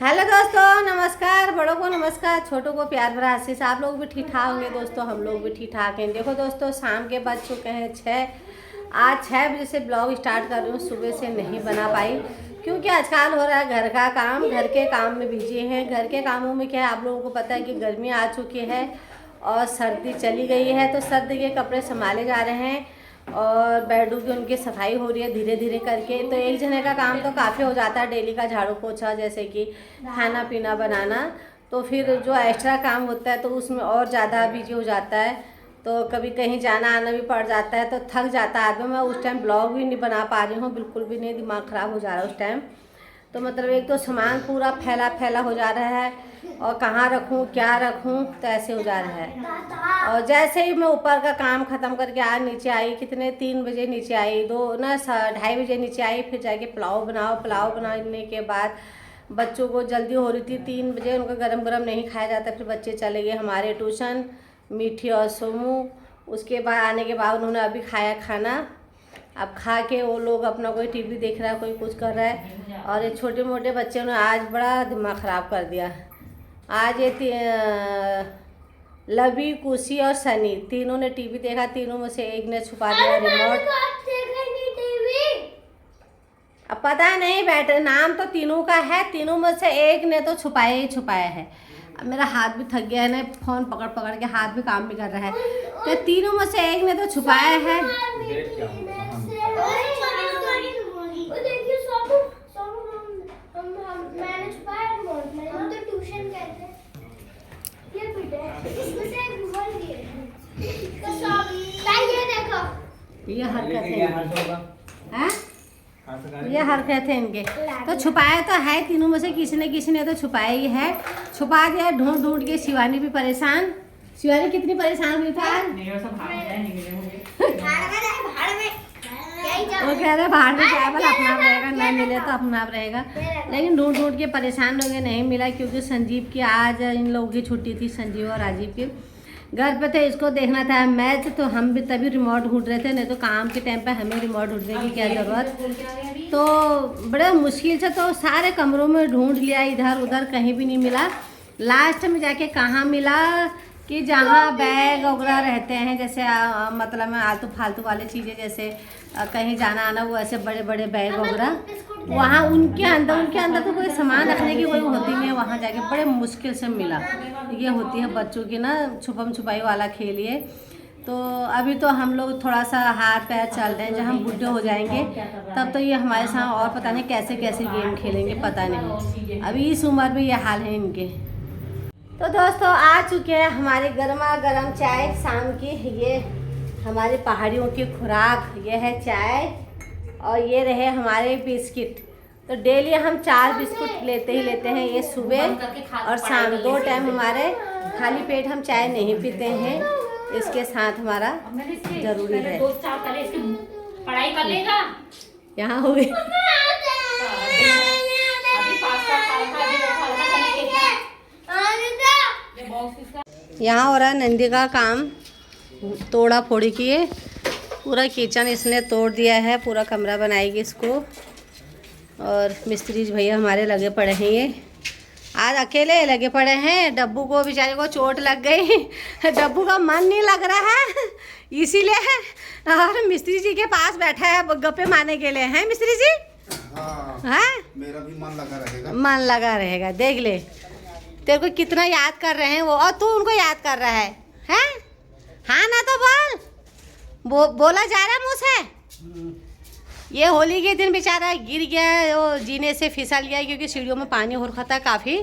Hello दोस्तों, नमस्कार। बड़ों को नमस्कार, छोटों को प्यार भरा आशीष। आप लोग भी ठीक ठाक होंगे दोस्तों, हम लोग भी ठीक ठाक हैं। देखो दोस्तों, शाम के बज चुके हैं 6। आज 6 बजे से ब्लॉग स्टार्ट कर रही हूँ। सुबह से नहीं बना पाई क्योंकि आजकल हो रहा है घर का काम, घर के काम में बिजी हैं। घर के कामों में क्या है, आप लोगों को पता है कि गर्मी आ चुकी है और सर्दी चली गई है, तो सर्दी के कपड़े संभाले जा रहे हैं और बेडरूम की उनकी सफाई हो रही है धीरे धीरे करके। तो एक जने का काम तो काफ़ी हो जाता है, डेली का झाड़ू पोछा, जैसे कि खाना पीना बनाना। तो फिर जो एक्स्ट्रा काम होता है तो उसमें और ज़्यादा बिजी हो जाता है। तो कभी कहीं जाना आना भी पड़ जाता है तो थक जाता है आदमी। मैं उस टाइम ब्लॉग भी नहीं बना पा रही हूँ, बिल्कुल भी नहीं, दिमाग ख़राब हो जा रहा है उस टाइम। तो मतलब एक तो सामान पूरा फैला फैला हो जा रहा है और कहाँ रखूँ क्या रखूँ, तो ऐसे हो जा रहा है। और जैसे ही मैं ऊपर का काम ख़त्म करके आज नीचे आई, कितने 3 बजे नीचे आई, 2:30 बजे नीचे आई। फिर जाके पुलाव बनाओ, पुलाव बनाने के बाद बच्चों को जल्दी हो रही थी 3 बजे, उनको गरम गरम नहीं खाया जाता। फिर बच्चे चले गए हमारे ट्यूशन, मीठी और सोमू। उसके बाद आने के बाद उन्होंने अभी खाया खाना। अब खा के वो लोग अपना कोई टीवी देख रहा है, कोई कुछ कर रहा है। और ये छोटे मोटे बच्चों ने आज बड़ा दिमाग ख़राब कर दिया। आज ये लवी, कुशी और सनी तीनों ने टीवी देखा। तीनों में से एक ने छुपा दिया रिमोट। अब पता नहीं बैठे, नाम तो तीनों का है, तीनों में से एक ने तो छुपाया ही छुपाया है। अब मेरा हाथ भी थक गया है ना, फ़ोन पकड़ पकड़ के हाथ भी काम भी कर रहा है। तो तीनों में से एक ने तो छुपाया है। ये हरकत है, ये हरकत है इनके। तो छुपाया तो है, तीनों में से किसी ने तो छुपाया ही है। छुपा दिया ढूंढ ढूंढ के। शिवानी भी परेशान। शिवानी कितनी परेशान हुई था। वो कह रहे बाहर में क्या बोला, अपना आप रहेगा, नहीं मिले तो अपना आप रहेगा। लेकिन ढूंढ ढूंढ के परेशान हो गए, नहीं मिला। क्योंकि संजीव की आज इन लोगों की छुट्टी थी, संजीव और राजीव की। घर पे थे, इसको देखना था मैच, तो हम भी तभी रिमोट ढूंढ रहे थे। नहीं तो काम के टाइम पे हमें रिमोट ढूंढने की क्या ज़रूरत। तो बड़े मुश्किल से तो सारे कमरों में ढूंढ लिया, इधर उधर कहीं भी नहीं मिला। लास्ट में जाके कहाँ मिला कि जहाँ बैग वगैरह रहते हैं, जैसे मतलब में आलतू फालतू वाली चीज़ें, जैसे कहीं जाना आना, वो ऐसे बड़े बड़े बैग वगैरह, वहाँ उनके अंदर तो कोई सामान रखने की कोई होती नहीं है। वहाँ जाके बड़े मुश्किल से मिला। ये होती है बच्चों की ना छुपम छुपाई वाला खेल ये। तो अभी तो हम लोग थोड़ा सा हाथ पैर चल रहे हैं, जब हम बुढ़े हो जाएंगे तब तो ये हमारे साथ और पता नहीं कैसे कैसे गेम खेलेंगे, पता नहीं। अभी इस उम्र में ये हाल है इनके। तो दोस्तों, आ चुके हैं हमारी गर्मा गर्म चाय शाम की। ये हमारी पहाड़ियों की खुराक, ये है चाय और ये रहे हमारे बिस्किट। तो डेली हम 4 बिस्कुट लेते ही लेते हैं, ये सुबह और शाम 2 टाइम। हमारे खाली पेट हम चाय नहीं पीते हैं, इसके साथ हमारा जरूरी है। पढ़ाई कर लेगा। यहाँ हो गई यहाँ हो रहा है नंदी का काम, तोड़ा फोड़ी किए। पूरा किचन इसने तोड़ दिया है, पूरा कमरा बनाएगी इसको। और मिस्त्री भैया हमारे लगे पड़े हैं, ये आज अकेले लगे पड़े हैं। डब्बू को बेचारे को चोट लग गई, डब्बू का मन नहीं लग रहा है इसीलिए। और मिस्त्री जी के पास बैठा है गप्पे मारने के लिए। हैं मिस्त्री जी? हाँ, मेरा भी मन लगा रहेगा। मन लगा रहेगा। देख ले तेरे को कितना याद कर रहे हैं वो, और तू उनको याद कर रहा है। हैं? हाँ ना तो बोला जा रहा मुँह से। ये होली के दिन बेचारा गिर गया, वो जीने से फिसल गया क्योंकि सीढ़ियों में पानी हो रखा था काफ़ी।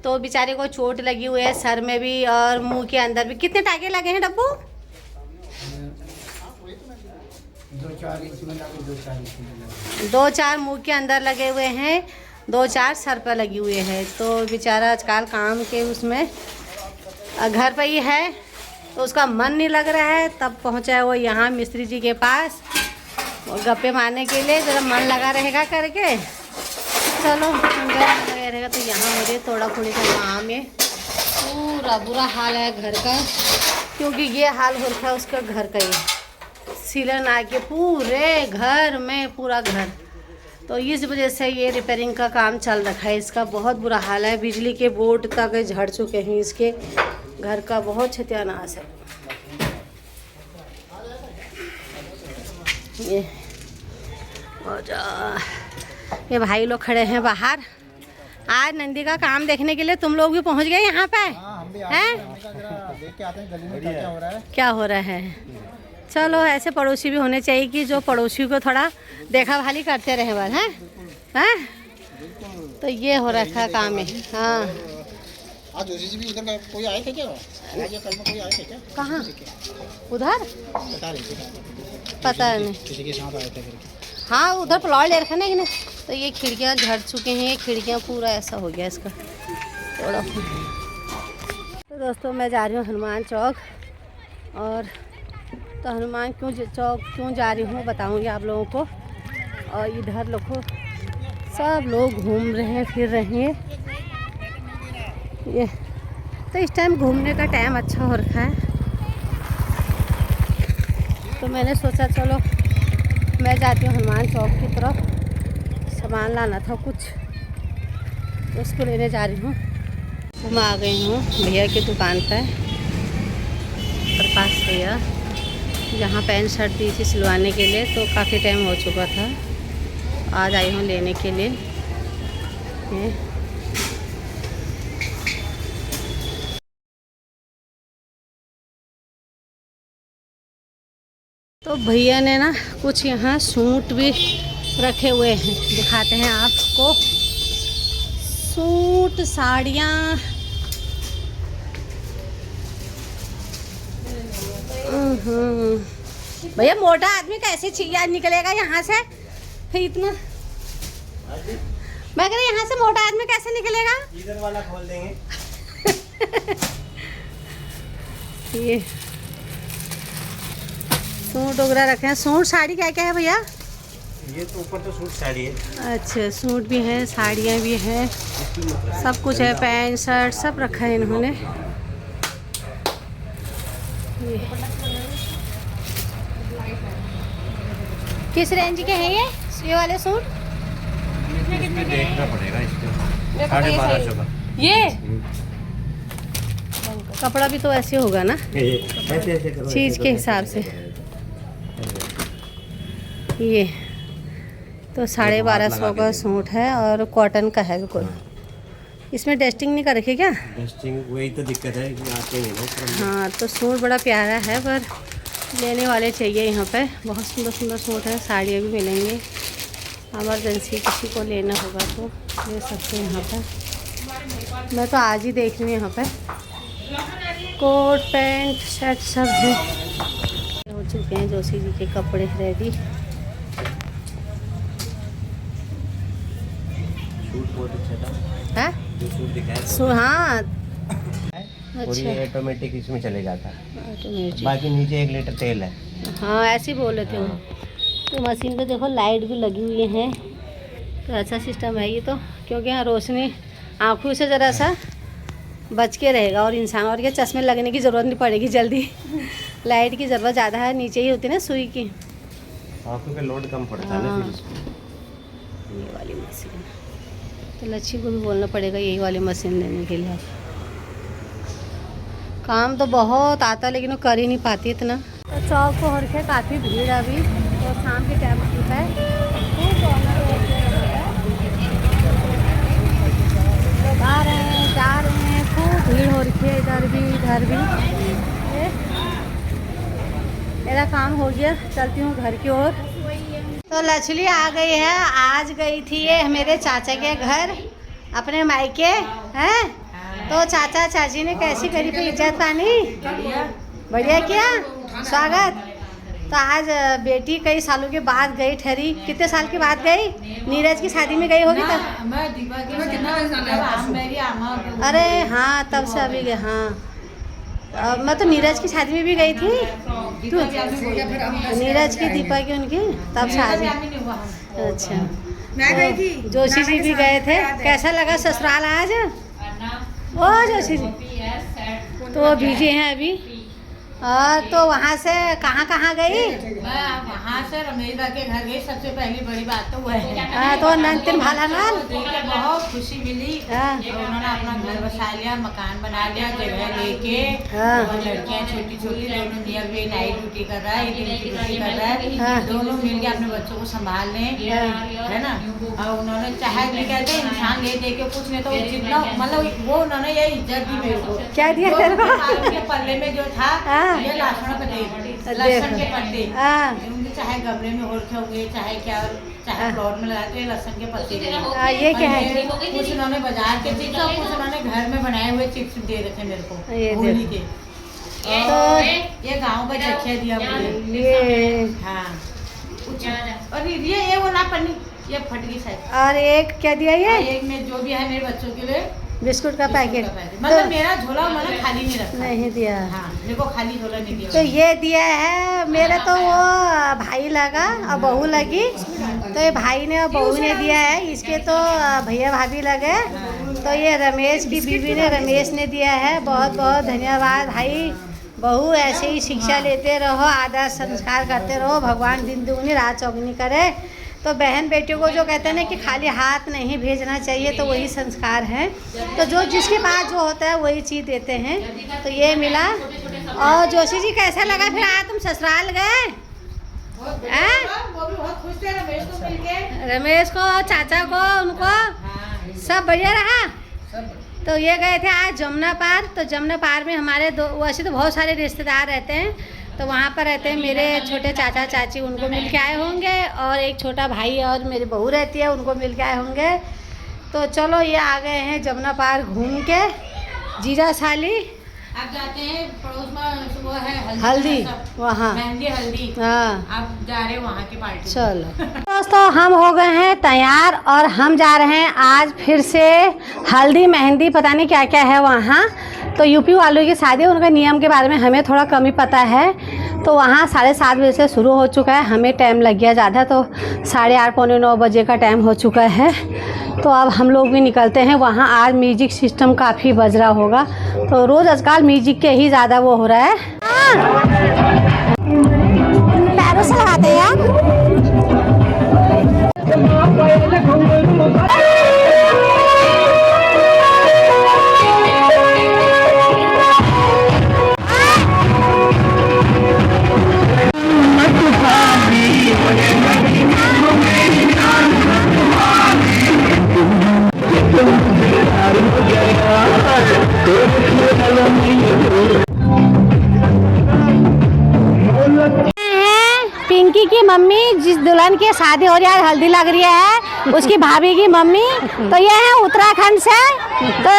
तो बेचारे को चोट लगी हुई है, सर में भी और मुंह के अंदर भी। कितने टाके लगे हैं डब्बू? 2-4 मुंह के अंदर लगे हुए हैं, 2-4 सर पर लगी हुए हैं। तो बेचारा आजकल काम के उसमें घर पर ही है, तो उसका मन नहीं लग रहा है। तब पहुंचा है वो यहाँ मिस्त्री जी के पास, वो गप्पे मारने के लिए, जरा मन लगा रहेगा करके। चलो लगा रहेगा। तो यहाँ मुझे थोड़ा थोड़ी का काम है, पूरा बुरा हाल है घर का, क्योंकि ये हाल हो रखा है उसका घर का ही। सीलन आके पूरे घर में, पूरा घर तो इस वजह से ये रिपेयरिंग का काम चल रखा है। इसका बहुत बुरा हाल है, बिजली के बोर्ड तक झड़ चुके हैं, इसके घर का बहुत सत्यानाश है। ये भाई लोग खड़े हैं बाहर, आज नंदी का काम देखने के लिए। तुम लोग भी पहुंच गए यहाँ पे? हैं? देख के आते हैं गली में क्या हो रहा है। क्या हो रहा है? चलो, ऐसे पड़ोसी भी होने चाहिए कि जो पड़ोसी को थोड़ा देखा भाली करते रहे बार। हैं? तो ये हो रखा है काम है। हाँ, आज जोशी जी भी उधर का कोई आए थे क्या? आज या कल में कोई आए थे क्या? कहाँ? उधर बता रही थी, पता नहीं। किसी के साथ आए थे करके। हाँ, उधर प्लॉट ले रखा ना। तो ये खिड़कियाँ झड़ चुके हैं, ये खिड़कियाँ पूरा ऐसा हो गया इसका थोड़ा। तो दोस्तों, मैं जा रही हूँ हनुमान चौक। और तो हनुमान चौक क्यों जा रही हूँ बताऊँगी आप लोगों को। और इधर लोगों सब लोग घूम रहे हैं, फिर रहे हैं। ये तो इस टाइम घूमने का टाइम अच्छा हो रखा है। तो मैंने सोचा चलो मैं जाती हूँ हनुमान चौक की तरफ। सामान लाना था कुछ, तो उसको लेने जा रही हूँ। मैं आ गई हूँ भैया की दुकान पर, प्रकाश भैया, जहाँ पैंट शर्ट दी थी सिलवाने के लिए। तो काफ़ी टाइम हो चुका था, आज आई हूँ लेने के लिए। तो भैया ने ना कुछ यहाँ सूट भी रखे हुए हैं, दिखाते हैं आपको। सूट, साड़ियाँ, भैया मोटा आदमी कैसे चाहिए निकलेगा यहाँ से? फिर इतना मैं कह रही यहाँ से मोटा आदमी कैसे निकलेगा? इधर वाला खोल देंगे। ये सूट वगैरह रखे हैं। सूट साड़ी क्या क्या है भैया? ये तो ऊपर तो सूट साड़ी है। अच्छा, सूट भी है, साड़ियाँ भी हैं, सब कुछ है। पैंट शर्ट सब रखा है इन्होंने। किस रेंज के हैं ये वाले सूट? देखना पड़ेगा इसको। 1250 का ये कपड़ा भी तो ऐसे होगा ना, ऐसे करो, चीज़ के हिसाब से। ये तो 1250 का सूट है और कॉटन का है बिल्कुल। इसमें डस्टिंग नहीं कर रखी क्या? डस्टिंग वही तो दिक्कत है कि आते नहीं ना। हाँ, तो सूट बड़ा प्यारा है, पर लेने वाले चाहिए यहाँ पे। बहुत सुंदर सुंदर सूट है, साड़ियाँ भी मिलेंगे। इमरजेंसी किसी को लेना होगा तो ले सकते हैं यहाँ पर। मैं तो आज ही देख रही हूँ यहाँ पे कोट पैंट शर्ट सब है। हो चुके हैं जोशी जी के कपड़े रेडी। सूट बहुत अच्छा था। है जो सूट दिखाया हाँ, और अच्छा, ये ऑटोमेटिक इसमें चले जाता है। ऑटोमेटिक। बाकी नीचे 1 लीटर तेल है। हाँ, ऐसे ही बोल रहे थे वो। तो मशीन पे देखो लाइट भी लगी हुई है, तो अच्छा सिस्टम है ये तो। क्योंकि यहाँ रोशनी आँखों से ज़रा सा बच के रहेगा, और इंसान और क्या चश्मे लगने की ज़रूरत नहीं पड़ेगी जल्दी। लाइट की ज़रूरत ज़्यादा है, नीचे ही होती है ना सुई की। आँखों का लोड कम पड़ता है ना फिर इसमें। ये वाली मशीन तो लच्छी को भी बोलना पड़ेगा यही वाली मशीन लेने के लिए। काम तो बहुत आता लेकिन वो कर ही नहीं पाती इतना। तो चौक को होके काफ़ी भीड़ है अभी, तो शाम के टाइम है। लोग आ रहे हैं, जा रहे हैं, खूब भीड़ हो रही है इधर भी इधर भी। मेरा काम हो गया, चलती हूँ घर की ओर। तो लचली आ गई है। आज गई थी ये मेरे चाचा के घर, अपने मायके हैं। तो चाचा चाची ने कैसी करी पे इज्जत पानी? बढ़िया किया, स्वागत। तो आज बेटी कई सालों के बाद गई ठहरी। कितने साल के बाद गई? नीरज की शादी में गई होगी तब। अरे हाँ, तब से अभी गए। हाँ, मैं तो नीरज की शादी में भी गई थी। तू नीरज की, दीपा की, उनकी तब शादी। अच्छा, मैं गई थी। जोशी जी भी गए थे। कैसा लगा ससुराल आज? ओ जोशी जी तो बिजी हैं अभी, तो वहाँ से कहाँ कहाँ गई? मैं वहाँ से रमेश दा के घर गई। सबसे पहली बड़ी बात तो वह है तो नंतिन भाला नाल बहुत खुशी मिली। उन्होंने अपना घर बसा लिया, मकान बना लिया, जगह लेके। और लड़कियाँ छोटी छोटी दोनों नियर भी नाइट ड्यूटी कर रहा है, दिन की ड्यूटी कर रहा है। दोनों मिलके अपने बच्चों को संभाल लें, है ना। और उन्होंने चाहे भी कहते हैं इंसान ले दे के कुछ नहीं, तो जितना मतलब वो उन्होंने ये इज्जत दी मेरे को। क्या दिया तेरे को? के पल्ले में जो था ये लहसुन के पत्ते, चाहे गमले में ओढ़े होंगे, चाहे क्या, चाहे प्लॉट में लगाते हैं लहसुन के पत्ते। ये क्या है? कुछ उन्होंने बाजार के चिप्स और कुछ उन्होंने घर में बनाए हुए चिप्स दे रखे मेरे को होली के। तो ये गाँव का जखिया दिया मुझे। हाँ, और ये वाला पन्नी ये फट गई शायद। और एक क्या दिया ये? एक में जो भी है मेरे बच्चों के लिए बिस्कुट का पैकेट। मतलब मेरा झोला उन्होंने खाली नहीं रखा। नहीं दिया। हाँ, मेरे को खाली झोला नहीं दिया। तो ये दिया है मेरे तो वो भाई लगा और बहू लगी, तो ये भाई ने और बहू ने दिया है। इसके तो भैया भाभी लगे। तो ये रमेश की बीवी ने रमेश ने दिया है। बहुत बहुत धन्यवाद भाई। बहू ऐसे ही शिक्षा लेते रहो, आदर संस्कार करते रहो, भगवान दिन दुगनी रात चौगुनी करे। तो बहन बेटियों को जो कहते हैं ना कि खाली हाथ नहीं भेजना चाहिए, तो वही संस्कार है। तो जो जिसके पास जो होता है वही चीज़ देते हैं। तो ये मिला। और जोशी जी कैसा लगा फिर आज तुम ससुराल गए? वो भी बहुत खुश थे रमेश को मिलके। रमेश को, चाचा को, उनको सब बढ़िया रहा। तो ये गए थे आज जमुना पार। तो जमुना पार में हमारे वैसे तो बहुत सारे रिश्तेदार रहते हैं, तो वहाँ पर रहते हैं मेरे छोटे चाचा चाची, उनको मिल के आए होंगे। और एक छोटा भाई और मेरी बहू रहती है, उनको मिल के आए होंगे। तो चलो ये आ गए हैं जमुना पार घूम के। जीजा साली आप जाते हैं पड़ोस में, वो है हल्दी, वहाँ मेहंदी हल्दी। हाँ, आप जा रहे हो वहाँ की पार्टी। चलो दोस्तों, हम हो गए हैं तैयार और हम जा रहे हैं आज फिर से हल्दी मेहंदी, पता नहीं क्या क्या है वहाँ। तो यूपी वालों की शादी, उनका नियम के बारे में हमें थोड़ा कम ही पता है। तो वहाँ 7:30 बजे से शुरू हो चुका है। हमें टाइम लग गया ज़्यादा, तो 8:30 पौने 9 बजे का टाइम हो चुका है। तो अब हम लोग भी निकलते हैं। वहाँ आज म्यूजिक सिस्टम काफ़ी बज रहा होगा। तो रोज़ आजकल म्यूजिक के ही ज़्यादा वो हो रहा है। पैरों से लगाते हैं यार। पिंकी की मम्मी, जिस दुल्हन की शादी हो रही है, हल्दी लग रही है, उसकी भाभी की मम्मी। तो ये है उत्तराखंड से। तो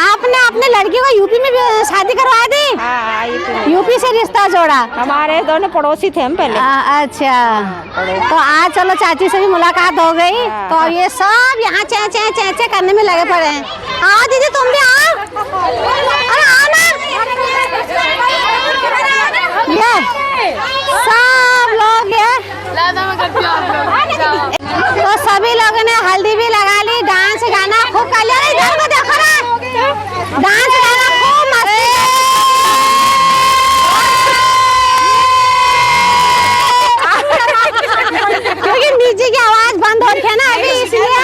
आपने अपने लड़की को यूपी में भी शादी करवा दी? हाँ, यूपी से रिश्ता जोड़ा? हमारे दोनों पड़ोसी थे हम पहले। अच्छा, तो आज चलो चाची से भी मुलाकात हो गई। तो ये सब यहाँ चे चे चे चे करने में लगे पड़े हैं। आओ दीदी, तुम भी आओ। अरे आओ ना। ये सब लोग तो सभी लोगों ने हल्दी भी लगा ली, डांस गाना खूब कर लिया। इधर को देखो ना, डांस गाना खूब मस्ती। क्योंकि म्यूजिक की आवाज बंद हो रही है ना अभी, इसलिए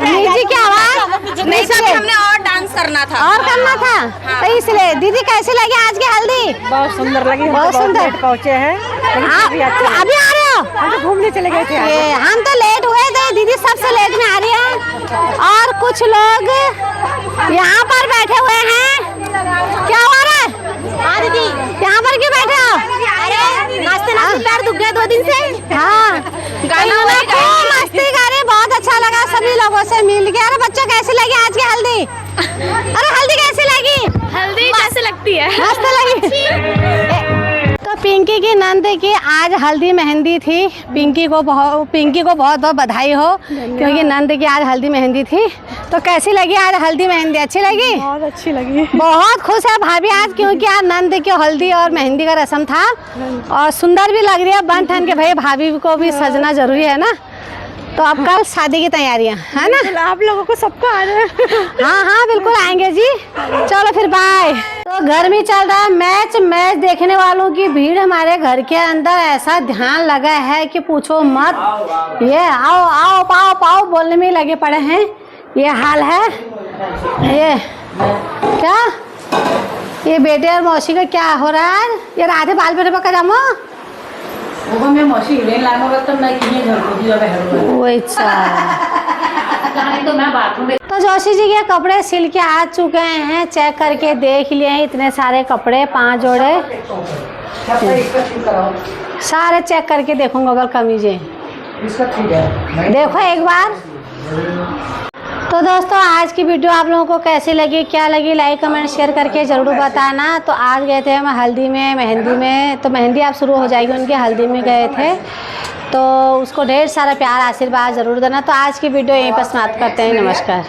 म्यूजिक की आवाज नहीं, हमने और डांस करना था। और करना था। तो इसलिए दीदी कैसी लगी आज की हल्दी? बहुत सुंदर लगी। बहुत सुंदर। पहुँचे हैं, अभी आ रहे हो? हम तो घूमने चले गए थे। हम तो लेट हुए थे, दीदी सबसे लेट में आ रही है। और कुछ लोग यहाँ पर बैठे हुए हैं। क्या हो रहा है? हाँ दीदी, यहाँ पर क्यों बैठे हो? नाचते नाचते पैर दुख गए 2 दिन से। हाँ, गाना मस्ती करे, बहुत अच्छा लगा सभी लोगों से मिल के। अरे बच्चों, कैसी लगी आज की हल्दी? अरे हल्दी कैसी लगी? हल्दी कैसे लगती है? मस्त लगी। तो पिंकी की नंद की आज हल्दी मेहंदी थी। पिंकी को बहुत बहुत बधाई हो, क्योंकि नंद की आज हल्दी मेहंदी थी। तो कैसी लगी आज हल्दी मेहंदी? अच्छी लगी? बहुत अच्छी लगी। बहुत खुश है भाभी आज, क्योंकि आज नंद की हल्दी और मेहंदी का रस्म था। और सुंदर भी लग रही है, बन ठन के भाई भाभी को भी सजना जरूरी है ना। तो अब कल शादी की तैयारियां है ना। आप लोगों को सबको आ रहा है। हाँ हाँ बिल्कुल आएंगे जी। चलो फिर बाय। तो घर में चल रहा है मैच देखने वालों की भीड़ हमारे घर के अंदर ऐसा ध्यान लगा है कि पूछो मत। ये आओ आओ पाओ पाओ बोलने में लगे पड़े हैं। ये हाल है। ये क्या ये बेटे और मौसी का क्या हो रहा है। ये राधे बाल बेटे पका जामो वो मैं मौसी हिरेन लानो तो मैं किने घर को दिया है वो अच्छा। जाने तो मैं बाथरूम में तो जोशी जी के कपड़े सिल के आ चुके हैं। चेक करके देख लिए हैं इतने सारे कपड़े 5 जोड़े सारे चेक करके देखूंगा अगर कमीजें देखो एक बार। तो दोस्तों आज की वीडियो आप लोगों को कैसी लगी क्या लगी लाइक कमेंट शेयर करके ज़रूर बताना। तो आज गए थे हम हल्दी में मेहंदी में। तो मेहंदी आप शुरू हो जाएगी उनकी हल्दी में गए थे। तो उसको ढेर सारा प्यार आशीर्वाद ज़रूर देना। तो आज की वीडियो यहीं पर समाप्त करते हैं। नमस्कार।